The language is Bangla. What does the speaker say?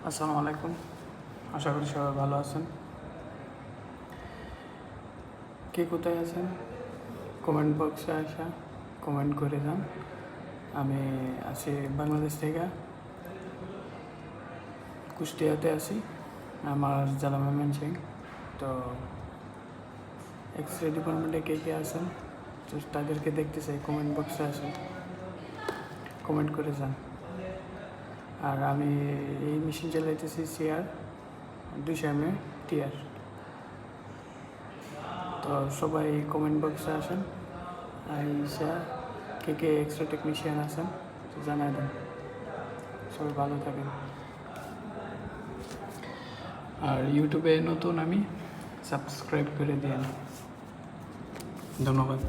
আসসালামু আলাইকুম। আশা করি সবাই ভালো আছেন। কে কোথায় আছেন কমেন্ট বক্সে আসা কমেন্ট করে যান। আমি আছি বাংলাদেশ থেকে, কুষ্টিয়াতে আছি। আমার জেলা ময়মনসিংহ। তো এক্স রে ডিপার্টমেন্টে কে কে আছেন তো তাদেরকে দেখতে চাই, কমেন্ট বক্সে আসেন, কমেন্ট করে যান। আর আমি এই মেশিন চালাইতেছি CR 200 mAh TR। তো সবাই কমেন্ট বক্সে আসেন, আইসা কে কে এক্সট্রা টেকনিশিয়ান আছেন তো জানাই দেন। সবাই ভালো থাকেন। আর ইউটিউবে নতুন, আমি সাবস্ক্রাইব করে দিন। ধন্যবাদ।